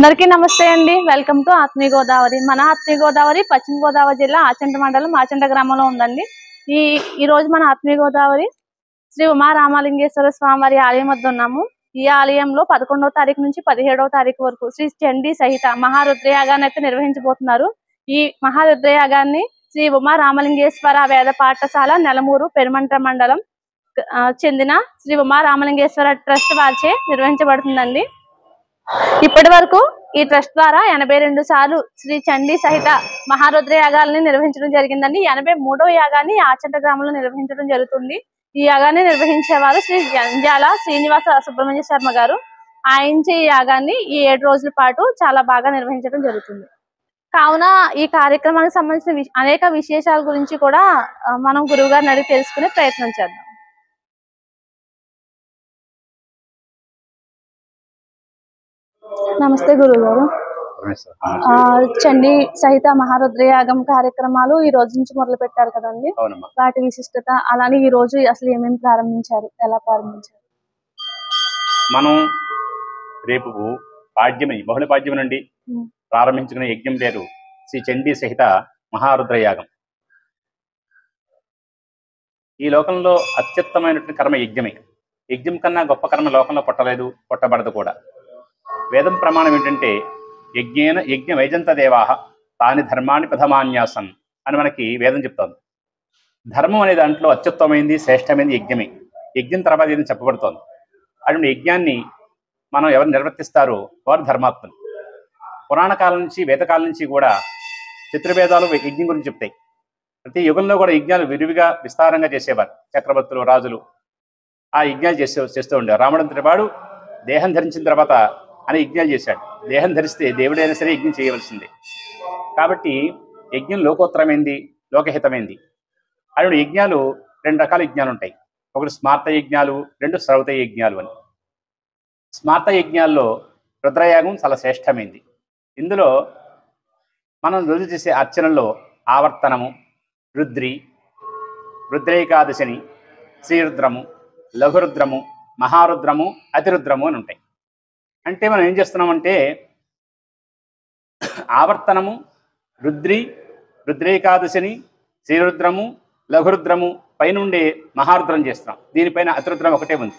అందరికీ నమస్తే అండి. వెల్కమ్ టు ఆత్మీయ గోదావరి. మన ఆత్మీయ గోదావరి పశ్చిమ గోదావరి జిల్లా ఆచంట మండలం ఆచంట గ్రామంలో ఉందండి. ఈ రోజు మన ఆత్మీయ గోదావరి శ్రీ ఉమా రామలింగేశ్వర స్వామివారి ఆలయం వద్ద ఉన్నాము. ఈ ఆలయంలో 11వ తారీఖు నుంచి 17వ తారీఖు వరకు శ్రీ చండీ సహిత మహారుద్రయాగాన్ని అయితే నిర్వహించబోతున్నారు. ఈ మహారుద్రయాగాన్ని శ్రీ ఉమా రామలింగేశ్వర వేద పాఠశాల నెలమూరు పెరుమంట మండలం చెందిన శ్రీ ఉమా రామలింగేశ్వర ట్రస్ట్ వారిచే నిర్వహించబడుతుందండి. ఇప్పటి వరకు ఈ ట్రస్ట్ ద్వారా 82 సార్లు శ్రీ చండీ సహిత మహారుద్ర యాగాలని నిర్వహించడం జరిగిందండి. 83వ యాగాన్ని ఆచంట గ్రామంలో నిర్వహించడం జరుగుతుంది. ఈ యాగాన్ని నిర్వహించేవారు శ్రీ జంజాల శ్రీనివాస సుబ్రహ్మణ్య శర్మ గారు. ఆయనచే ఈ యాగాన్ని ఈ 7 రోజుల పాటు చాలా బాగా నిర్వహించడం జరుగుతుంది. కావున ఈ కార్యక్రమానికి సంబంధించిన అనేక విశేషాల గురించి కూడా మనం గురువు గారిని అడిగి తెలుసుకునే ప్రయత్నం చేద్దాం. నమస్తే గురువు గారు. చండీ సహిత మహారుద్రయాగం కార్యక్రమాలు ఈ రోజు నుంచి మొదలు పెట్టారు కదండి. వాటి విశిష్టత, అలానే ఈ రోజు అసలు ఏమేమి ప్రారంభించారు, ఎలా ప్రారంభించారు? మనం రేపు బహుళ పాడ్యమి నుండి ప్రారంభించుకునే యజ్ఞం పేరు శ్రీ చండీ సహిత మహారుద్రయాగం. ఈ లోకంలో అత్యుత్తమైనటువంటి కర్మ యజ్ఞమే. యజ్ఞం కన్నా గొప్ప కర్మ లోకంలో పుట్టలేదు, పుట్టబడదు కూడా. వేదం ప్రమాణం ఏంటంటే యజ్ఞ వైజంత దేవాహ తాని ధర్మాన్ని ప్రథమాన్యాసం అని మనకి వేదం చెప్తోంది. ధర్మం అనే దాంట్లో అత్యుత్తమైంది, శ్రేష్టమైంది యజ్ఞమే. యజ్ఞం తర్వాత ఏదైనా చెప్పబడుతోంది. అటువంటి యజ్ఞాన్ని మనం ఎవరు నిర్వర్తిస్తారో వారు ధర్మాత్ములు. పురాణ కాలం నుంచి వేదకాలం నుంచి కూడా చతుర్వేదాలు యజ్ఞం గురించి చెప్తాయి. ప్రతి యుగంలో కూడా యజ్ఞాలు విరివిగా విస్తారంగా చేసేవారు. చక్రవర్తులు, రాజులు ఆ యజ్ఞాలు చేస్తూ ఉండేవారు. రాముడంతటి వాడు దేహం ధరించిన తర్వాత అని యజ్ఞాలు చేశాడు. దేహం ధరిస్తే దేవుడైనా సరే యజ్ఞం చేయవలసిందే. కాబట్టి యజ్ఞం లోకోత్తరమైంది, లోకహితమైంది. అటువంటి యజ్ఞాలు 2 రకాల యజ్ఞాలు ఉంటాయి. ఒకటి స్మార్త యజ్ఞాలు, 2 శ్రౌత యజ్ఞాలు అని. స్మార్త యజ్ఞాల్లో రుద్రయాగం చాలా శ్రేష్టమైంది. ఇందులో మనం రోజు చేసే అర్చనల్లో ఆవర్తనము, రుద్రైకాదశిని, శ్రీరుద్రము, లఘురుద్రము, మహారుద్రము, అతిరుద్రము అని ఉంటాయి. అంటే మనం ఏం చేస్తున్నామంటే ఆవర్తనము, రుద్రైకాదశిని, శ్రీరుద్రము, లఘురుద్రము పైనుండే మహారుద్రం చేస్తున్నాం. దీనిపైన అతిరుద్రం ఒకటే ఉంది.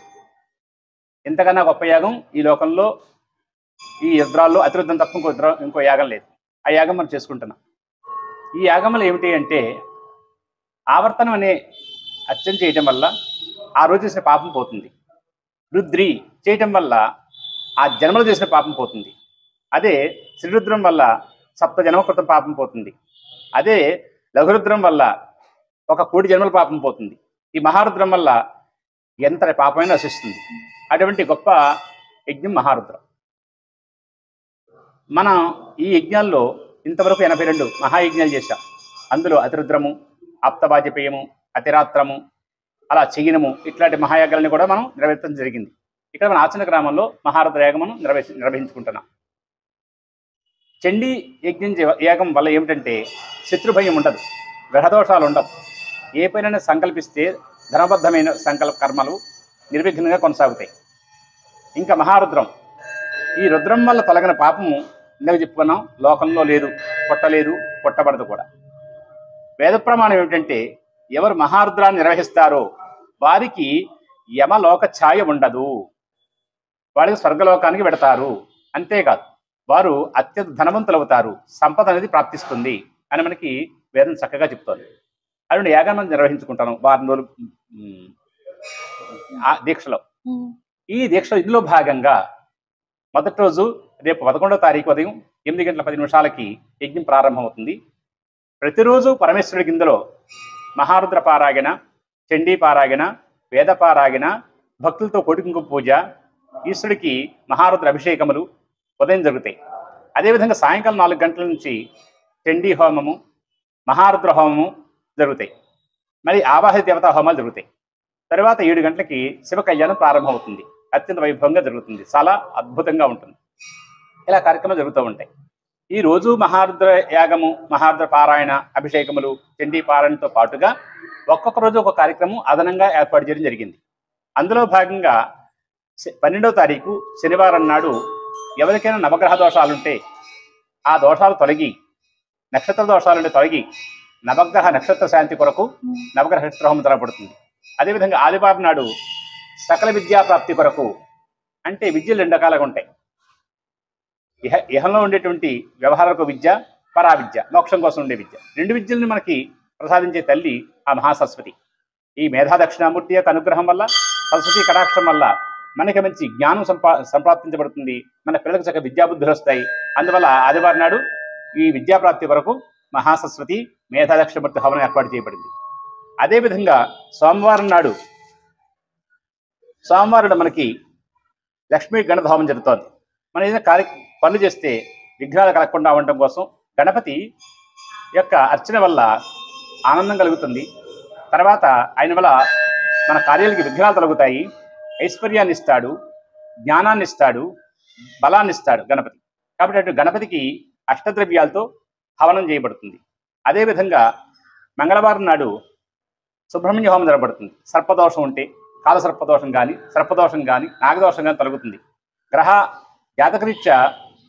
ఎంతకన్నా గొప్ప యాగం ఈ లోకంలో ఈ రుద్రాల్లో అతిరుద్రం తప్ప ఇంకో యాగం లేదు. ఆ యాగం మనం చేసుకుంటున్నాం. ఈ యాగంలో ఏమిటి అంటే ఆవర్తనం అనే అర్చన చేయటం వల్ల ఆ రోజు చేసిన పాపం పోతుంది. రుద్రి చేయటం వల్ల ఆ జన్మలు చేసిన పాపం పోతుంది. అదే శ్రీరుద్రం వల్ల 7 జన్మ క్రితం పాపం పోతుంది. అదే లఘురుద్రం వల్ల 1 కోటి జన్మల పాపం పోతుంది. ఈ మహారుద్రం వల్ల ఎంత పాపమైనా నశిస్తుంది. అటువంటి గొప్ప యజ్ఞం మహారుద్రం. మనం ఈ యజ్ఞాల్లో ఇంతవరకు 82 మహాయజ్ఞాలు చేశాం. అందులో అతిరుద్రము, ఆప్తవాజపేయము, అతిరాత్రము, అలా చెయ్యనము ఇట్లాంటి మహాయాగాలని కూడా మనం నిర్వహించడం జరిగింది. ఇక్కడ మన ఆచంట గ్రామంలో మహారుద్రయాగం మనం నిర్వహించుకుంటున్నాం. చండీ యాగం వల్ల ఏమిటంటే శత్రుభయం ఉండదు, గ్రహదోషాలు ఉండవు. ఏ పైన సంకల్పిస్తే ధనబద్ధమైన కర్మలు నిర్విఘ్నంగా కొనసాగుతాయి. ఇంకా మహారుద్రం, ఈ రుద్రం వల్ల తొలగిన పాపము ఇందాక చెప్పుకున్నాం, లోకంలో లేదు, పుట్టలేదు, పుట్టబడదు కూడా. వేద ప్రమాణం ఏమిటంటే ఎవరు మహారుద్రాన్ని నిర్వహిస్తారో వారికి యమలోక ఛాయ ఉండదు, వారికి స్వర్గలోకానికి వెడతారు. అంతేకాదు వారు అత్యంత ధనవంతులు అవుతారు, సంపద అనేది ప్రాప్తిస్తుంది అని మనకి వేదం చక్కగా చెప్తోంది. అటువంటి యాగాన్ని నిర్వహించుకుంటాను 6 రోజులు దీక్షలో. ఈ దీక్షలో ఇందులో భాగంగా మొదటి రోజు రేపు 11వ తారీఖు ఉదయం 8:10 యజ్ఞం ప్రారంభమవుతుంది. ప్రతిరోజు పరమేశ్వరుడికి ఇందులో మహారుద్ర పారాయణ, చండీ పారాయణ, వేద పారాయణ, భక్తులతో కోటికుంకుమ పూజ, ఈశ్వరుడికి మహారుద్ర అభిషేకములు ఉదయం జరుగుతాయి. అదేవిధంగా సాయంకాలం 4 గంటల నుంచి చండీ హోమము, మహారుద్ర హోమము జరుగుతాయి. మరి ఆవాహిత దేవతా హోమాలు జరుగుతాయి. తర్వాత 7 గంటలకి శివ కళ్యాణం ప్రారంభమవుతుంది. అత్యంత వైభవంగా జరుగుతుంది, చాలా అద్భుతంగా ఉంటుంది. ఇలా కార్యక్రమాలు జరుగుతూ ఉంటాయి. ఈ రోజు మహారుద్ర యాగము, మహారుద్ర పారాయణ, అభిషేకములు, చండీ పారాయణతో పాటుగా ఒక్కొక్క రోజు ఒక కార్యక్రమం అదనంగా ఏర్పాటు చేయడం జరిగింది. అందులో భాగంగా 12వ తారీఖు శనివారం నాడు ఎవరికైనా నవగ్రహ దోషాలుంటే ఆ దోషాలు తొలగి, నక్షత్ర దోషాలుంటే తొలగి, నవగ్రహ నక్షత్ర శాంతి కొరకు నవగ్రహ నక్షత్రహోమం జరగబడుతుంది. అదేవిధంగా ఆదివారం నాడు సకల విద్యా ప్రాప్తి కొరకు, అంటే విద్యలు 2 రకాలుగా ఉంటాయి. ఇహంలో ఉండేటువంటి వ్యవహారకు విద్య, పరా విద్య, మోక్షం కోసం ఉండే విద్య. 2 విద్యలను మనకి ప్రసాదించే తల్లి ఆ మహాసరస్వతి. ఈ మేధా దక్షిణామూర్తి యొక్క అనుగ్రహం వల్ల, సరస్వతి కటాక్షం వల్ల మనకి మంచి జ్ఞానం సంప్రాప్తించబడుతుంది. మన పిల్లలకు చక్కగా విద్యాబుద్ధులు వస్తాయి. అందువల్ల ఆదివారం నాడు ఈ విద్యాప్రాప్తి కొరకు మహాసరస్వతి మేధా దక్షిణామూర్తి హవనం ఏర్పాటు చేయబడింది. అదేవిధంగా సోమవారం నాడు మనకి లక్ష్మీ గణపతి హోమం జరుగుతోంది. మనం ఏదైనా పనులు చేస్తే విఘ్నాలు కలగకుండా ఉండటం కోసం గణపతి యొక్క అర్చన వల్ల ఆనందం కలుగుతుంది. తర్వాత ఆయన వల్ల మన కార్యాలకి విఘ్నాలు తొలగుతాయి. ఐశ్వర్యాన్ని ఇస్తాడు, జ్ఞానాన్ని ఇస్తాడు, బలాన్ని ఇస్తాడు గణపతి. కాబట్టి అటు గణపతికి అష్టద్రవ్యాలతో హవనం చేయబడుతుంది. అదేవిధంగా మంగళవారం నాడు సుబ్రహ్మణ్య హోమం జరగబడుతుంది. సర్పదోషం ఉంటే కాల సర్పదోషం కానీ, సర్పదోషం కానీ, నాగదోషం కానీ తొలగుతుంది. గ్రహ జాతకరీత్యా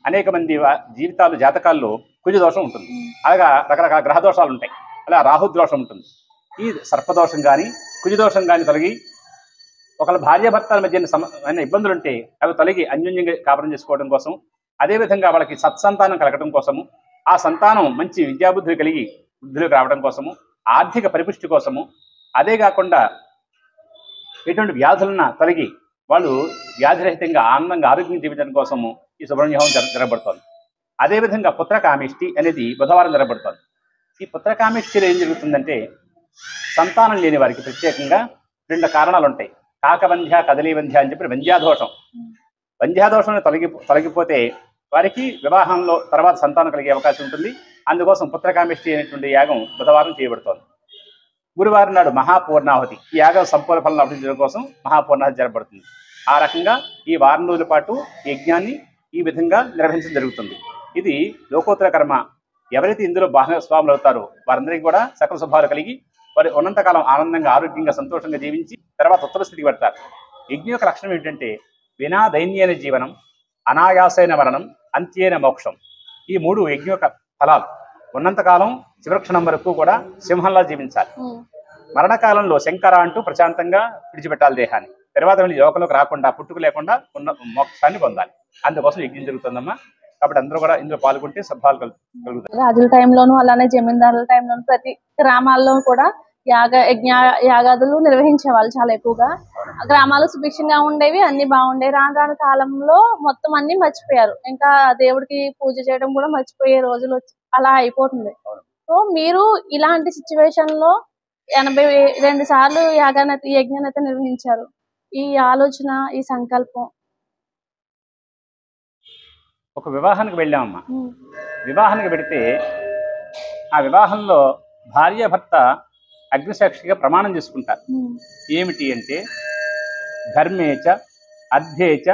అనేక మంది జీవితాలు జాతకాల్లో కుజదోషం ఉంటుంది. అలాగా రకరకాల గ్రహ దోషాలు ఉంటాయి. అలా రాహుదోషం ఉంటుంది. ఈ సర్పదోషం కానీ, కుజదోషం కానీ తొలగి, ఒకళ్ళ భార్యాభర్తల మధ్య ఇబ్బందులు ఉంటే అవి తొలగి అన్యోన్యంగా కాపురం చేసుకోవడం కోసం, అదేవిధంగా వాళ్ళకి సత్సంతానం కలగడం కోసము, ఆ సంతానం మంచి విద్యాబుద్ధులు కలిగి బుద్ధులకు రావడం కోసము, ఆర్థిక పరిపుష్టి కోసము, అదే కాకుండా ఎటువంటి వ్యాధులన్నా తొలగి వాళ్ళు వ్యాధిరహితంగా ఆనందంగా ఆరోగ్యం జీవించడం కోసము ఈ సుబ్రహ్మణ్య హోమం జరగబడుతోంది. అదేవిధంగా పుత్రకామేష్టి అనేది బుధవారం జరగబడుతోంది. ఈ పుత్రకామేష్టిలో ఏం జరుగుతుందంటే, సంతానం లేని వారికి ప్రత్యేకంగా 2 కారణాలు ఉంటాయి. కాకవంధ్య, కదలీవంధ్య అని చెప్పి వంధ్యాదోషం. వంధ్యాదోషం తొలగిపోతే వారికి వివాహంలో తర్వాత సంతానం కలిగే అవకాశం ఉంటుంది. అందుకోసం పుత్రకామేష్టి అనేటువంటి యాగం బుధవారం చేయబడుతోంది. గురువారం నాడు మహాపూర్ణాహుతి, ఈ యాగం సంపూర్ణ ఫలం లభించడం కోసం మహాపూర్ణాహుతి జరగబడుతుంది. ఆ రకంగా ఈ వారం రోజుల పాటు యజ్ఞాన్ని ఈ విధంగా నిర్వహించడం జరుగుతుంది. ఇది లోకోత్తర కర్మ. ఎవరైతే ఇందులో భాగస్వాములు అవుతారో వారందరికీ కూడా సకల శుభాలు కలిగి వారి ఉన్నంతకాలం ఆనందంగా, ఆరోగ్యంగా, సంతోషంగా జీవించి తర్వాత ఉత్తర స్థితికి పెడతారు. యజ్ఞం యొక్క లక్షణం ఏంటంటే, వినా దైన్యైన జీవనం, అనాయాసైన మరణం, అంత్యేన మోక్షం. ఈ 3 యజ్ఞం యొక్క ఫలాలు. ఉన్నంతకాలం చివరక్షణం వరకు కూడా సింహంలా జీవించాలి. మరణకాలంలో శంకర అంటూ ప్రశాంతంగా విడిచిపెట్టాలి దేహాన్ని. తర్వాత వెళ్ళి యోగంలోకి రాకుండా, పుట్టుకు లేకుండా ఉన్న మోక్షాన్ని పొందాలి. అందుకోసం యజ్ఞం జరుగుతుందమ్మా. కాబట్టి అందరూ కూడా ఇందులో పాల్గొంటే సభాలు కలుగుతాయి. రాజుల టైంలోను, అలానే జమీందారుల టైంలోను ప్రతి గ్రామాల్లో కూడా యాగాదులు నిర్వహించేవాళ్ళు చాలా ఎక్కువగా. గ్రామాలు సుభిక్షంగా ఉండేవి, అన్ని బాగుండేవి. రాను కాలంలో మొత్తం అన్ని మర్చిపోయారు. ఇంకా దేవుడికి పూజ చేయడం కూడా మర్చిపోయే రోజులు అలా అయిపోతుంది. సో మీరు ఇలాంటి సిచ్యువేషన్ లో 82 సార్లు యజ్ఞాన్ని నిర్వహించారు. ఈ ఆలోచన, ఈ సంకల్పం? ఒక వివాహానికి వెళ్ళామమ్మా. వివాహానికి వెడితే ఆ వివాహంలో భార్య భర్త అగ్నిసాక్షిగా ప్రమాణం చేసుకుంటారు. ఏమిటి అంటే, ధర్మేచ అర్థేచ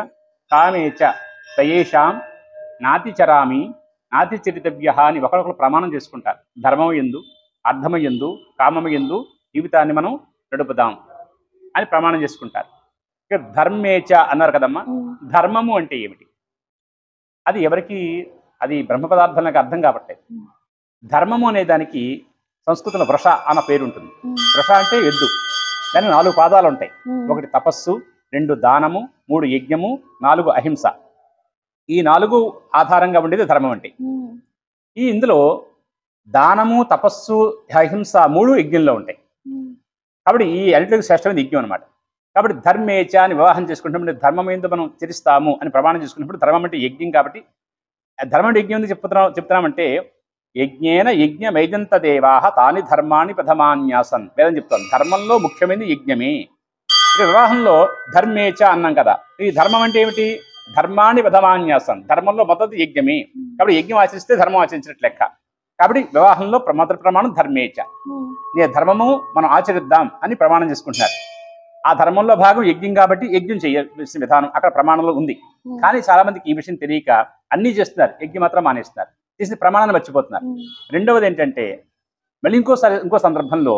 కామేచ తయేషాం నాతిచరామి నాతిచరితవ్య అని ఒకరొకరు ప్రమాణం చేసుకుంటారు. ధర్మము యందు, అర్థము యందు, కామము యందు జీవితాన్ని మనం నడుపుదాం అని ప్రమాణం చేసుకుంటారు. ఇక ధర్మేచ అన్నారు కదమ్మా. ధర్మము అంటే ఏమిటి? అది ఎవరికి, అది బ్రహ్మ పదార్థాలకు అర్థం కాబట్టి. ధర్మము అనే దానికి సంస్కృతంలో వృష అన్న పేరు ఉంటుంది. వృష అంటే ఎద్దు. దానికి 4 పాదాలు ఉంటాయి. 1 తపస్సు, 2 దానము, 3 యజ్ఞము, 4 అహింస. ఈ 4 ఆధారంగా ఉండేది ధర్మం అంటే. ఇందులో దానము, తపస్సు, అహింస 3 యజ్ఞంలో ఉంటాయి. కాబట్టి ఈ అన్నిటికి శ్రేష్టమైన యజ్ఞం అనమాట. కాబట్టి ధర్మేచ అని వివాహం చేసుకుంటే ధర్మం ఏందో మనం చరిస్తాము అని ప్రమాణం చేసుకున్నప్పుడు ధర్మం అంటే యజ్ఞం. కాబట్టి ధర్మం అంటే యజ్ఞం ఎందుకు చెప్తున్నామంటే, యజ్ఞేన యజ్ఞమైజంత దేవాహ తాని ధర్మాన్ని ప్రథమాన్యాసన్ వేదం చెప్తాను. ధర్మంలో ముఖ్యమైనది యజ్ఞమే. ఇక వివాహంలో ధర్మేచ అన్నాం కదా. ఈ ధర్మం అంటే ఏమిటి? ధర్మాన్ని ప్రథమాన్యాసన్, ధర్మంలో మొదటి యజ్ఞమే. కాబట్టి యజ్ఞం ఆచరిస్తే ధర్మం ఆచరించినట్లు లెక్క. కాబట్టి వివాహంలో మొదటి ప్రమాణం ధర్మేచ. నీ ధర్మము మనం ఆచరిద్దాం అని ప్రమాణం చేసుకుంటున్నారు. ఆ ధర్మంలో భాగం యజ్ఞం కాబట్టి యజ్ఞం చేయాల్సిన విధానం అక్కడ ప్రమాణంలో ఉంది. కానీ చాలా మందికి ఈ విషయం తెలియక అన్నీ చేస్తున్నారు, యజ్ఞం మాత్రం మానేస్తున్నారు, చేసిన ప్రమాణాన్ని మర్చిపోతున్నారు. రెండవది ఏంటంటే, మళ్ళీ ఇంకో సందర్భంలో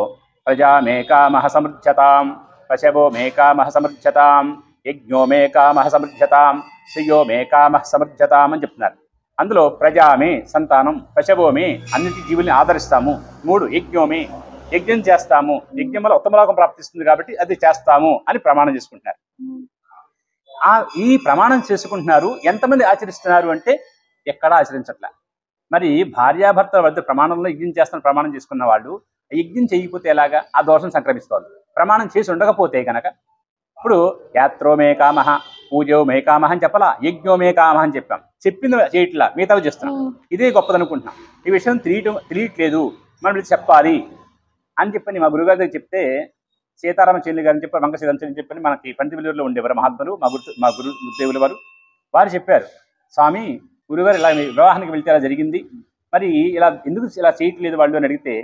ప్రజా మేకామహ సమృద్ధతాం పశవో మేకామహ సమృద్ధతాం యజ్ఞో మే కామః సమృద్ధతాం శ్రేయో మే కామః సమృద్ధతాం అని చెప్తున్నారు. అందులో ప్రజామే సంతానం, పశవోమే అన్నిటి జీవుల్ని ఆదరిస్తాము. 3 యజ్ఞోమే యజ్ఞం చేస్తాము, యజ్ఞం వల్ల ఉత్తమలోకం ప్రాప్తిస్తుంది కాబట్టి అది చేస్తాము అని ప్రమాణం చేసుకుంటున్నారు. ఈ ప్రమాణం చేసుకుంటున్నారు. ఎంతమంది ఆచరిస్తున్నారు అంటే ఎక్కడా ఆచరించట్లా. మరి భార్యాభర్తల వద్ద ప్రమాణంలో యజ్ఞం చేస్తున్న ప్రమాణం చేసుకున్న వాళ్ళు యజ్ఞం చేయకపోతే ఎలాగా? ఆ దోషం సంక్రమిస్తోంది. ప్రమాణం చేసి ఉండకపోతే కనుక ఇప్పుడు యాత్రో మే కామః పూజో మే కామః అని చెప్పాలా, యజ్ఞో మే కామః అని చెప్పాం. చెప్పింది చేయట్లా, మిగతావి చేస్తున్నాం. ఇదే గొప్పదనుకుంటున్నాం. ఈ విషయం తెలియట్లేదు, మనం చెప్పాలి అని చెప్పని మా గురుగారి దగ్గర చెప్తే, సీతారామ చెల్లి గారిని చెప్పి వంక సీతారామ చెప్పని మనకి పంచవిల్లూరులో ఉండేవారు మహాత్ములు, మా గురుదేవుల వారు చెప్పారు, స్వామి గురుగారు ఇలా వివాహానికి వెళ్తే ఇలా జరిగింది, మరి ఎందుకు ఇలా చేయట్లేదు వాళ్ళు అని అడిగితే,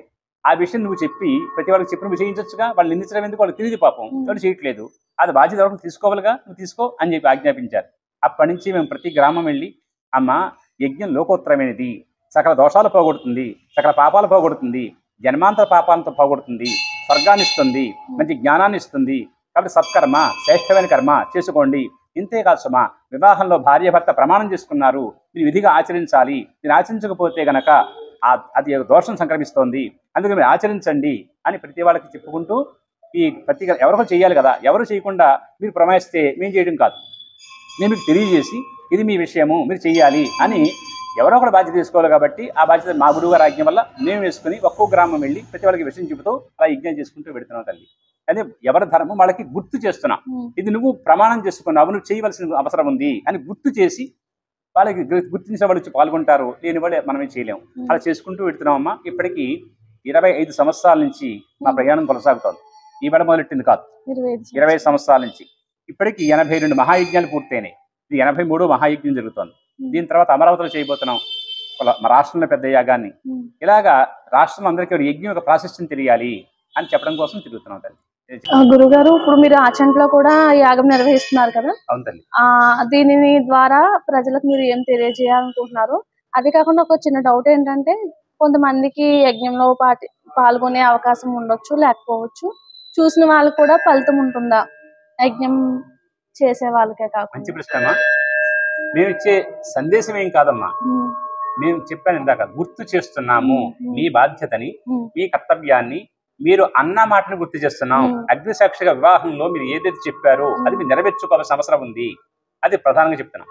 ఆ విషయం నువ్వు చెప్పి ప్రతి వాళ్ళకి చెప్పి నువ్వు చేయించొచ్చుగా, వాళ్ళు నిందించడం ఎందుకు, వాళ్ళు తెలియదు పాపం, ఎవరు చేయట్లేదు, అది బాధ్యత ఎవరికి తీసుకోవాలిగా, నువ్వు తీసుకో అని చెప్పి ఆజ్ఞాపించారు. అప్పటి నుంచి మేము ప్రతి గ్రామం వెళ్ళి, అమ్మ యజ్ఞం లోకోత్తరమైనది, సకల దోషాలు పోగొడుతుంది, సకల పాపాలు పోగొడుతుంది, జన్మాంతర పాపాలతో పోగొడుతుంది, స్వర్గాన్ని ఇస్తుంది, మంచి జ్ఞానాన్ని ఇస్తుంది, కాబట్టి సత్కర్మ శ్రేష్టమైన కర్మ చేసుకోండి. ఇంతేకాదు సుమా, వివాహంలో భార్య భర్త ప్రమాణం చేసుకున్నారు, మీరు విధిగా ఆచరించాలి, మీరు ఆచరించకపోతే గనక అది దోషం సంక్రమిస్తోంది, అందుకే మీరు ఆచరించండి అని ప్రతి వాళ్ళకి చెప్పుకుంటూ, ఈ ప్రతి ఎవరికో చేయాలి కదా, ఎవరు చేయకుండా మీరు ప్రమాయిస్తే మేము చేయడం కాదు, మేము మీకు తెలియజేసి ఇది మీ విషయము మీరు చెయ్యాలి అని ఎవరో ఒకటి బాధ్యత తీసుకోవాలి. కాబట్టి ఆ బాధ్యత మా గురువుగారి ఆజ్ఞ వల్ల మేము వేసుకుని ఒక్కో గ్రామం వెళ్ళి ప్రతి వాళ్ళకి విషయం చెబుతూ అలా యజ్ఞం చేసుకుంటూ పెడుతున్నాం తల్లి. అదే ఎవరి ధర్మం వాళ్ళకి గుర్తు చేస్తున్నాం. ఇది నువ్వు ప్రమాణం చేసుకున్నావు, నువ్వు చేయవలసిన అవసరం ఉంది అని గుర్తు చేసి వాళ్ళకి గుర్తించిన వాళ్ళు వచ్చి పాల్గొంటారు, లేని వాళ్ళు మనమే చేయలేము. అలా చేసుకుంటూ పెడుతున్నామమ్మా. ఇప్పటికీ 25 సంవత్సరాల నుంచి మా ప్రయాణం కొనసాగుతోంది. ఈ వేళ మొదలెట్టింది కాదు, 20 సంవత్సరాల నుంచి. ఇప్పటికీ 82 మహాయజ్ఞాలు పూర్తయినాయి. ఇది 83వ మహాయజ్ఞం జరుగుతోంది. దీని తర్వాత అమరావతిలో చేయబోతున్నాం మా రాష్ట్రంలో పెద్ద యాగాన్ని. ఇలాగా రాష్ట్రంలో అందరికీ యజ్ఞం యొక్క ప్రాశస్త్యం తెలియాలి అని చెప్పడం కోసం తిరుగుతున్నాం తల్లి. గురుగారు, ఇప్పుడు మీరు ఆచంట్లో కూడా యాగం నిర్వహిస్తున్నారు కదా? అవును తల్లి. దీని ద్వారా ప్రజలకు మీరు ఏం తెలియజేయాలనుకుంటున్నారు? అది కాకుండా ఒక చిన్న డౌట్ ఏంటంటే, కొంతమందికి యజ్ఞంలో పాల్గొనే అవకాశం ఉండొచ్చు, లేకపోవచ్చు. చూసిన వాళ్ళకి కూడా ఫలితం ఉంటుందా యజ్ఞం చేసే వాళ్ళకే కాకుండా? మంచి ప్రశ్న. మేము ఇచ్చే సందేశం ఏం కాదమ్మా, మేము చెప్పాను ఇందాక, గుర్తు చేస్తున్నాము మీ బాధ్యతని, మీ కర్తవ్యాన్ని, మీరు అన్న మాటను గుర్తు చేస్తున్నాం. అగ్నిసాక్షిగా వివాహంలో మీరు ఏదైతే చెప్పారో అది మీరు నెరవేర్చుకోవాల్సిన అవసరం ఉంది, అది ప్రధానంగా చెప్తున్నాం.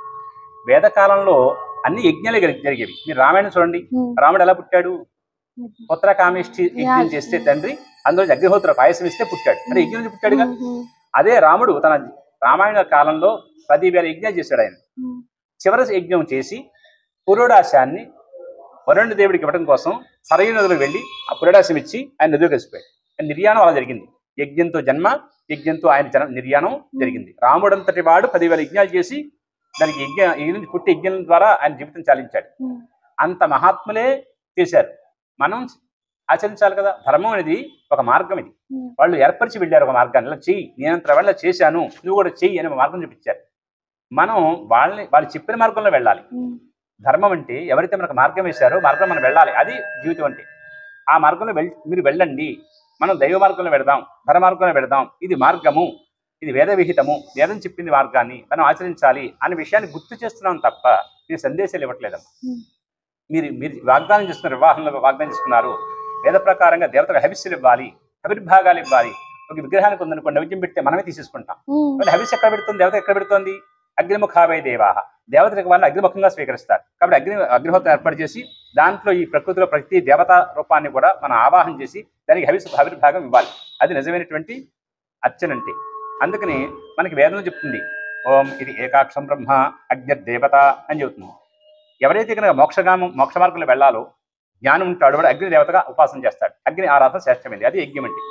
వేదకాలంలో అన్ని యజ్ఞాలే జరిగేవి. మీరు రామాయణం చూడండి, రాముడు ఎలా పుట్టాడు? పుత్ర కామేష్టి యజ్ఞం చేస్తే తండ్రి అందులో అగ్నిహోత్ర పాయసం ఇస్తే పుట్టాడు, అంటే యజ్ఞం నుంచి పుట్టాడుగా. అదే రాముడు తన రామాయణ కాలంలో 10,000 యజ్ఞాలు చేశాడు. ఆయన చివరి యజ్ఞం చేసి పురోడాశాన్ని వరుణ దేవుడికి ఇవ్వడం కోసం సరైన నదిలో వెళ్ళి ఆ పురోడాశం ఇచ్చి ఆయన నదిలో కలిసిపోయాడు. నిర్యాణం అలా జరిగింది. యజ్ఞంతో జన్మ, యజ్ఞంతో ఆయన నిర్యాణం జరిగింది. రాముడంతటి వాడు 10,000 యజ్ఞాలు చేసి దానికి యజ్ఞం పుట్టి యజ్ఞం ద్వారా ఆయన జీవితం చాలించాడు. అంత మహాత్ములే చేశారు. మనం ఆచరించాలి కదా. ధర్మం అనేది ఒక మార్గం. ఇది వాళ్ళు ఏర్పరిచి వెళ్ళారు ఒక మార్గాన్ని. ఇలా చెయ్యి, నేనంత వాళ్ళ చేశాను, నువ్వు కూడా చెయ్యి అనే మార్గం చూపించారు. మనం వాళ్ళు చెప్పిన మార్గంలో వెళ్ళాలి. ధర్మం అంటే ఎవరైతే మనకు మార్గం వేశారో మార్గం మనం వెళ్ళాలి, అది జీవితం అంటే. ఆ మార్గంలో మీరు వెళ్ళండి, మనం దైవ మార్గంలో వెళదాం, ధర్మ మార్గంలో వెళదాం, ఇది మార్గము, ఇది వేద విహితము, వేదం చెప్పింది మార్గాన్ని మనం ఆచరించాలి అనే విషయాన్ని గుర్తు చేస్తున్నాం తప్ప మీరు సందేశాలు ఇవ్వట్లేదమ్మా. మీరు వాగ్దానం చేస్తున్నారు, వివాహంలో వాగ్దానం చేసుకున్నారు, వేద ప్రకారంగా దేవతలకు హవిస్సులు ఇవ్వాలి, హవిర్భాగాలు ఇవ్వాలి. ఒక విగ్రహానికి ఉందనుకోండి, నైవేద్యం పెడితే మనమే తీసేసుకుంటాం. హవిస్సు ఎక్కడ పెడుతుంది? దేవత ఎక్కడ పెడుతోంది? అగ్నిముఖావై దేవాహ, దేవతలకు వాళ్ళని అగ్నిముఖంగా స్వీకరిస్తారు. కాబట్టి అగ్నిహోత్రం ఏర్పాటు చేసి దాంట్లో ఈ ప్రకృతిలో ప్రతి దేవతా రూపాన్ని కూడా మనం ఆవాహన చేసి దానికి హవిర్భాగం ఇవ్వాలి. అది నిజమైనటువంటి అర్చనంటే. అందుకని మనకి వేదం చెప్తుంది, ఓం ఇది ఏకాక్షం బ్రహ్మ అగ్నిర్దేవత అని చెబుతుంది. ఎవరైతే కనుక మోక్ష మార్గంలో వెళ్ళాలో, జ్ఞానం ఉంటాడు, వాడు అగ్ని దేవతగా ఉపాసన చేస్తాడు. అగ్ని ఆరాధన శ్రేష్టమైంది, అది యజ్ఞం అంటే.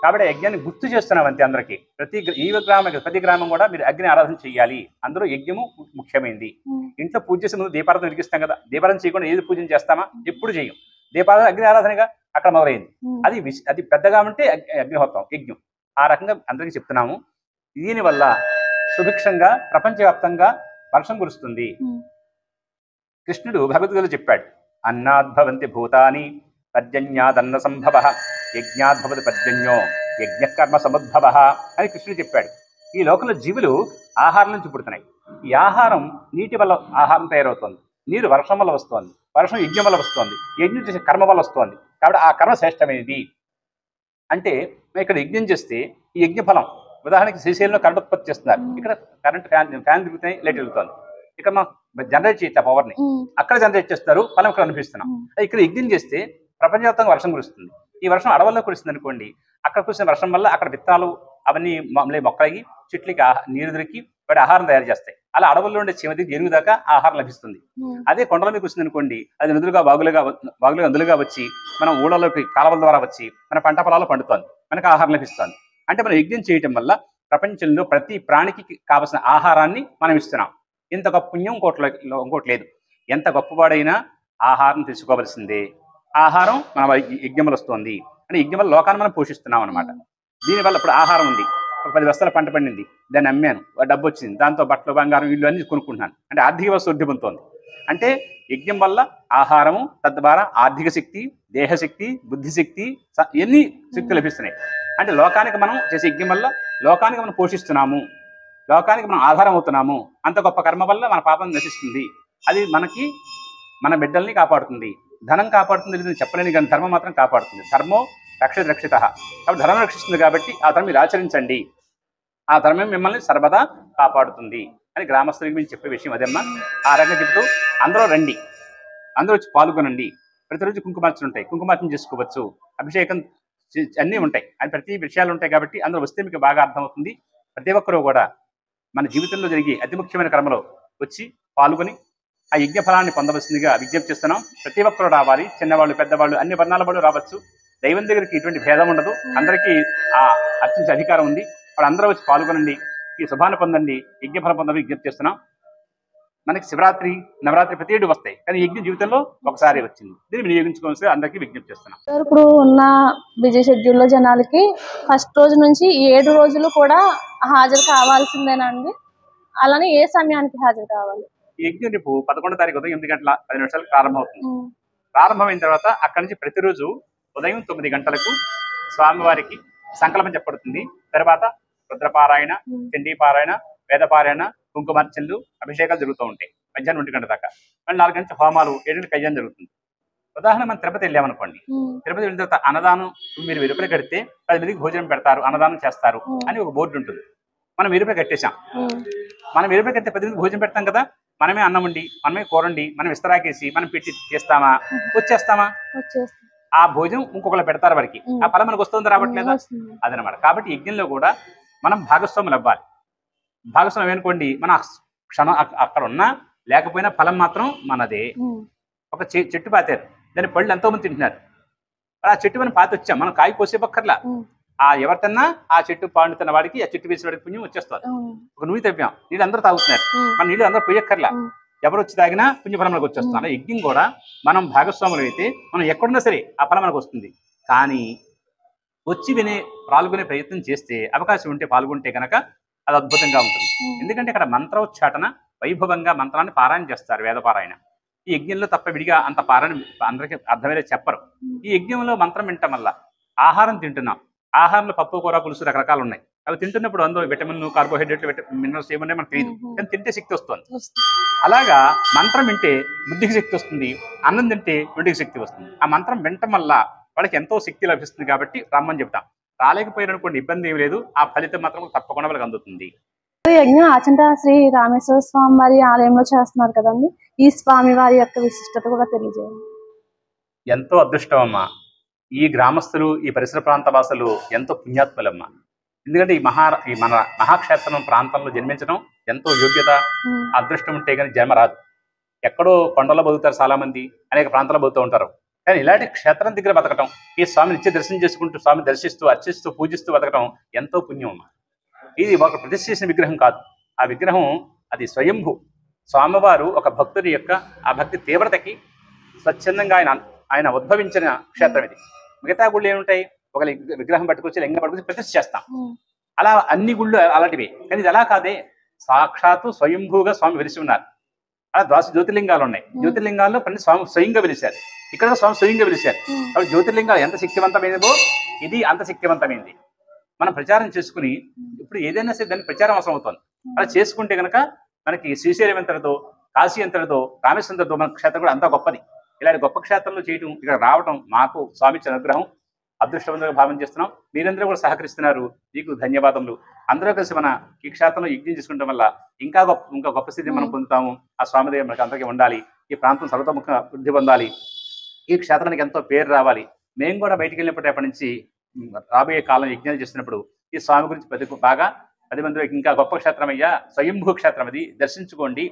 కాబట్టి యజ్ఞాన్ని గుర్తు చేస్తున్నాం అంతే అందరికీ. ప్రతి గ్రామం కూడా మీరు అగ్ని ఆరాధన చేయాలి. అందులో యజ్ఞము ముఖ్యమైనది. ఇంట్లో పూజ చేసే ముందు దీపారాధన వెలిగిస్తాం కదా, దీపారాధన చేయకుండా ఏది పూజన చేస్తామా? ఎప్పుడు చేయం. దీపారాధన అగ్ని ఆరాధనగా అక్కడ మొదలైంది. అది పెద్దగా ఉంటే అగ్నిహోత్రం, యజ్ఞం. ఆ రకంగా అందరికీ చెప్తున్నాము. దీనివల్ల సుభిక్షంగా ప్రపంచవ్యాప్తంగా వర్షం కురుస్తుంది. కృష్ణుడు భగవద్గీతలో చెప్పాడు, అన్నాద్భవంతి భూతాని పర్జన్యాదన్న సంభవ, యజ్ఞాద్భవతి పర్జన్యో యజ్ఞకర్మ సముద్భవ అని కృష్ణుడు చెప్పాడు. ఈ లోకంలో జీవులు ఆహారం నుంచి పుడుతున్నాయి. ఈ ఆహారం నీటి వల్ల ఆహారం తయారవుతుంది, నీరు వర్షం వల్ల వస్తుంది, వర్షం యజ్ఞం వల్ల వస్తుంది, యజ్ఞం చేసే కర్మ వల్ల వస్తుంది. కాబట్టి ఆ కర్మ శ్రేష్టమైనది. అంటే ఇక్కడ యజ్ఞం చేస్తే ఈ యజ్ఞ ఫలం, ఉదాహరణకి శ్రీశైలంలో కరెంట్ ఉత్పత్తి చేస్తున్నారు, ఇక్కడ కరెంట్ ఫ్యాన్ తిరుగుతాయి, లైట్ వెళ్తుంది. ఇక్కడ మనం జనరేట్ చేయొచ్చు ఆ పవర్ని, అక్కడ జనరేట్ చేస్తారు, ఫలం ఇక్కడ అనిపిస్తున్నాం. ఇక్కడ యజ్ఞం చేస్తే ప్రపంచవ్యాప్తంగా వర్షం కురుస్తుంది. ఈ వర్షం అడవుల్లో కురుస్తుంది అనుకోండి, అక్కడ కురిసిన వర్షం వల్ల అక్కడ విత్తనాలు అవన్నీ మొక్కలకి చెట్లకి నీరు దొరికి వాటి ఆహారం తయారు చేస్తాయి. అలా అడవుల్లో ఉండే చివరికి ఎరుగు దాకా ఆహారం లభిస్తుంది. అదే కొండల మీద కురిసింది అనుకోండి, అది నదులుగా వాగులుగా నదులుగా వచ్చి మన ఊళ్ళలోకి కాలువల ద్వారా వచ్చి మన పంట పొలాల్లో పండుతుంది, మనకు ఆహారం లభిస్తుంది. అంటే మనం యజ్ఞం చేయటం వల్ల ప్రపంచంలో ప్రతి ప్రాణికి కావలసిన ఆహారాన్ని మనం ఇస్తున్నాం. ఇంత గొప్ప పుణ్యం ఇంకోటి లేదు. ఎంత గొప్పవాడైనా ఆహారం తీసుకోవలసిందే. ఆహారం మన యజ్ఞంలో వస్తుంది అంటే యజ్ఞం వల్ల లోకాన్ని మనం పోషిస్తున్నాం అనమాట. దీనివల్ల ఇప్పుడు ఆహారం ఉంది, ఒక 10 బస్తాల పంట పండింది, దాన్ని అమ్మాను, డబ్బు వచ్చింది, దాంతో బట్టలు బంగారం ఇల్లు అన్ని కొనుక్కుంటున్నాను అంటే ఆర్థిక వ్యవస్థ వృద్ధి పొందుతోంది. అంటే యజ్ఞం వల్ల ఆహారము, తద్వారా ఆర్థిక శక్తి, దేహశక్తి, బుద్ధిశక్తి, ఎన్ని శక్తులు లభిస్తున్నాయి. అంటే లోకానికి మనం చేసే యజ్ఞం వల్ల లోకానికి మనం పోషిస్తున్నాము, లోకానికి మనం ఆధారం అవుతున్నాము. అంత గొప్ప కర్మ వల్ల మన పాపం నశిస్తుంది. అది మనకి మన బిడ్డల్ని కాపాడుతుంది, ధనం కాపాడుతుంది లేదని చెప్పలేని కానీ ధర్మం మాత్రం కాపాడుతుంది. ధర్మో రక్షిత. కాబట్టి ధర్మం రక్షిస్తుంది కాబట్టి ఆ ధర్మం మీరు ఆచరించండి, ఆ ధర్మం మిమ్మల్ని సర్వదా కాపాడుతుంది అని గ్రామస్తులకి మేము చెప్పే విషయం అదమ్మా. ఆ రకంగా చెబుతూ అందరూ రండి, అందరూ వచ్చి పాల్గొనండి. ప్రతిరోజు కుంకుమార్చనలు ఉంటాయి, కుంకుమార్చన చేసుకోవచ్చు, అభిషేకం అన్నీ ఉంటాయి, అని ప్రతి విషయాలు ఉంటాయి. కాబట్టి అందరూ వస్తే మీకు బాగా అర్థమవుతుంది. ప్రతి ఒక్కరూ కూడా మన జీవితంలో జరిగే అతి ముఖ్యమైన కర్మలో వచ్చి పాల్గొని ఆ యజ్ఞ ఫలాన్ని పొందవలసిందిగా విజ్ఞప్తి చేస్తున్నాం. ప్రతి ఒక్కరూ రావాలి, చిన్నవాళ్ళు పెద్దవాళ్ళు అన్ని వర్ణాల వాళ్ళు రావచ్చు. దైవం దగ్గరికి ఇటువంటి భేదం ఉండదు, అందరికీ ఆ అర్చించే అధికారం ఉంది. వాళ్ళు అందరూ వచ్చి పాల్గొనండి, ఈ శుభాన్ని పొందండి, యజ్ఞ ఫలం పొందని విజ్ఞప్తి చేస్తున్నాం. మనకి శివరాత్రి, నవరాత్రి ప్రతి ఏడు వస్తాయి, కానీ యజ్ఞ జీవితంలో ఒకసారి వచ్చింది. దీన్ని వినియోగించుకోవాల్సి అందరికీ విజ్ఞప్తి చేస్తున్నాం. ఇప్పుడు ఉన్న బిజీ షెడ్యూల్లో జనాలకి ఫస్ట్ రోజు నుంచి 7 రోజులు కూడా హాజరు కావాల్సిందేనా అండి? అలానే ఏ సమయానికి హాజరు కావాలి? యజ్ఞం రేపు 11వ తారీఖు ఉదయం 8 గంటల 10 నిమిషాలకు ప్రారంభమవుతుంది. ప్రారంభమైన తర్వాత అక్కడి నుంచి ప్రతిరోజు ఉదయం 9 గంటలకు స్వామివారికి సంకల్పం చెప్పబడుతుంది. తర్వాత రుద్రపారాయణ, చండీపారాయణ, వేదపారాయణ, కుంకుమార్చనలు, అభిషేకాలు జరుగుతూ ఉంటాయి మధ్యాహ్నం 1 గంట దాకా. మళ్ళీ 4 గంటల హోమాలు, 7 గంటల కళ్యాణం జరుగుతుంది. ఉదాహరణ మనం తిరుపతి వెళ్ళామనుకోండి, తిరుపతి వెళ్ళిన తర్వాత అన్నదానం 1000 రూపాయలు కడితే 10 మందికి భోజనం పెడతారు, అన్నదానం చేస్తారు అని ఒక బోర్డు ఉంటుంది. మనం 1000 రూపాయలు కట్టేశాం, మనం 1000 రూపాయలు కడితే 10 మందికి భోజనం పెడతాం కదా. మనమే అన్నం వండి, మనమే కూరండి, మనం విస్తరాకేసి మనం పెట్టి చేస్తామా? వచ్చేస్తామా? ఆ భోజనం ఇంకొకరు పెడతారు, వారికి ఆ ఫలం మనకు వస్తుంది రావట్లేదా? అదనమాట. కాబట్టి యజ్ఞంలో కూడా మనం భాగస్వాములు అవ్వాలి. భాగస్వామి అనుకోండి, మన క్షణం అక్కడ ఉన్నా లేకపోయినా ఫలం మాత్రం మనదే. ఒక చెట్టు పాతారు, దాని పళ్ళు ఎంతో మంది తింటున్నారు, ఆ చెట్టు మనం పాతి వచ్చాం, మనం కాయ కోసేపక్కర్లా. ఆ ఎవరికన్నా ఆ చెట్టు పండుతున్న వాడికి, ఆ చెట్టు వేసిన వాడికి పుణ్యం వచ్చేస్తారు. ఒక నూనె తవ్వాం, నీళ్ళు అందరూ తాగుతున్నారు, మన నీళ్ళు అందరూ పోయక్కర్లా, ఎవరు వచ్చి తాగినా పుణ్యఫలంలోకి వచ్చేస్తాం. అలా యజ్ఞం కూడా మనం భాగస్వాములు అయితే మనం ఎక్కడున్నా సరే ఆ ఫలం మనకు వస్తుంది. కానీ వచ్చి పాల్గొనే ప్రయత్నం చేస్తే, అవకాశం ఉంటే పాల్గొంటే కనుక అది అద్భుతంగా ఉంటుంది. ఎందుకంటే ఇక్కడ మంత్రోచ్చాటన వైభవంగా మంత్రాన్ని పారాయణ చేస్తారు, వేదపారాయణ. ఈ యజ్ఞంలో తప్ప విడిగా అంత పారాయణ అందరికీ అర్థమయ్యేలా చెప్పరు. ఈ యజ్ఞంలో మంత్రం వినటం వల్ల ఆహారం తింటున్నాం, ఆహారంలో పప్పు, కూర, పులుసు రకరకాలు ఉన్నాయి. అవి తింటున్నప్పుడు అందులో విటమిన్, కార్బోహైడ్రేట్లు, మినరల్స్ ఏమన్నా మనకు తెలియదు, కానీ తింటే శక్తి వస్తుంది. అలాగా మంత్రం వింటే బుద్ధికి శక్తి వస్తుంది, అన్నం తింటే ఒంటికి శక్తి వస్తుంది. ఆ మంత్రం వినటం వల్ల వాళ్ళకి ఎంతో శక్తి లభిస్తుంది. కాబట్టి రమ్మని చెప్తాం. రాలేకపోయిననుకోండి ఇబ్బంది ఏమి లేదు, ఆ ఫలితం మాత్రం తప్పకుండా వాళ్ళకి అందుతుంది. యజ్ఞం ఆచంట శ్రీ రామేశ్వర స్వామి వారి ఆలయంలో చేస్తున్నారు కదండి, ఈ స్వామి వారి యొక్క విశిష్టత కూడా తెలియజేయండి. ఎంతో అదృష్టం అమ్మా, ఈ గ్రామస్తులు, ఈ పరిసర ప్రాంత వాసులు ఎంతో పుణ్యాత్ములమ్మా. ఎందుకంటే ఈ మన మహాక్షేత్రం ప్రాంతంలో జన్మించడం ఎంతో యోగ్యత, అదృష్టం ఉంటే కానీ జన్మ రాదు. ఎక్కడో కొండలో బతుకుతారు చాలా మంది, అనేక ప్రాంతాల్లో బతుకుతూ ఉంటారు. కానీ ఇలాంటి క్షేత్రం దగ్గర బతకటం, ఈ స్వామిని నిత్య దర్శనం చేసుకుంటూ స్వామిని దర్శిస్తూ, అర్చిస్తూ, పూజిస్తూ బతకటం ఎంతో పుణ్యం అమ్మా. ఇది ఒక ప్రతిష్ఠ చేసిన విగ్రహం కాదు, ఆ విగ్రహం అది స్వయంభూ. స్వామివారు ఒక భక్తుడి యొక్క ఆ భక్తి తీవ్రతకి స్వచ్ఛందంగా ఆయన ఉద్భవించిన క్షేత్రం ఇది. మిగతా గుళ్ళు ఏముంటాయి, ఒక విగ్రహం పట్టుకొచ్చి, లింగం పట్టుకొచ్చి ప్రతిష్ఠ చేస్తాం, అలా అన్ని గుళ్ళు అలాంటివి. కానీ ఇది అలా కాదే, సాక్షాత్తు స్వయంభూగా స్వామి వెలిసి ఉన్నారు. అలా 12 జ్యోతిర్లింగాలు ఉన్నాయి. జ్యోతిర్లింగాల్లో ప్రతి స్వామి స్వయంగా వెలిశారు, ఇక్కడ స్వామి స్వయంగా వెలిశారు. కాబట్టి జ్యోతిర్లింగాలు ఎంత శక్తివంతమైనదో ఇది అంత శక్తివంతమైంది. మనం ప్రచారం చేసుకుని ఇప్పుడు ఏదైనా సరే దానికి ప్రచారం అవసరం అవుతుంది. అలా చేసుకుంటే కనుక మనకి శ్రీశైలం ఎంతటితో, కాశీ ఎంతటితో, రామేశ్వరంతో మన క్షేత్రం కూడా అంతా గొప్పది. ఇలాంటి గొప్ప క్షేత్రంలో చేయటం, ఇక్కడ రావడం మాకు స్వామి ఇచ్చిన అనుగ్రహం, అదృష్టవంతంగా భావన చేస్తున్నాం. మీరందరూ కూడా సహకరిస్తున్నారు, మీకు ధన్యవాదములు. అందరూ కలిసి మన ఈ క్షేత్రంలో యజ్ఞం చేసుకోవడం వల్ల ఇంకా గొప్ప స్థితిని మనం పొందుతాము. ఆ స్వామిదేవి మనకి అందరికీ ఉండాలి. ఈ ప్రాంతం సర్వతోముఖ వృద్ధి పొందాలి. ఈ క్షేత్రానికి ఎంతో పేరు రావాలి. మేము కూడా బయటికి వెళ్ళినప్పటి నుంచి రాబోయే కాలం యజ్ఞాలు చేస్తున్నప్పుడు ఈ స్వామి గురించి బాగా 10 మంది ఇంకా గొప్ప క్షేత్రం అయ్యా, స్వయంభూ క్షేత్రం అది, దర్శించుకోండి.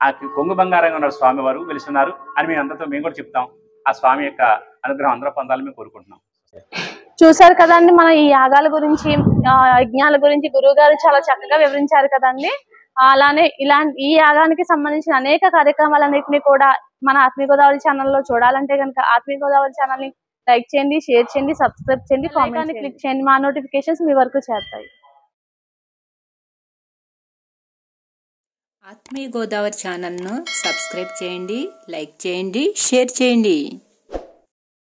ఆ కొంగు బంగారంగా ఉన్న స్వామి వారు వెలిస్తున్నారు అని మేము అందరితో మేము కూడా చెప్తాం. ఆ స్వామి యొక్క అనుగ్రహం అందరూ పొందాలని మేము కోరుకుంటున్నాం. చూసారు కదండి, మన ఈ యాగాల గురించి, యజ్ఞాల గురించి గురువు గారు చాలా చక్కగా వివరించారు కదండి. అలానే ఈ యాగానికి సంబంధించిన అనేక కార్యక్రమాలన్నింటినీ కూడా మన ఆత్మీయ గోదావరి ఛానల్లో చూడాలంటే కనుక ఆత్మీయ గోదావరి ఛానల్ ని లైక్ చేయండి, షేర్ చేయండి, సబ్స్క్రైబ్ చేయండి, కామెంట్ క్లిక్ చేయండి. మా నోటిఫికేషన్స్ మీ వరకు చేస్తాయి. ఆత్మీయ గోదావరి ఛానల్ను సబ్స్క్రైబ్ చేయండి, లైక్ చేయండి, షేర్ చేయండి.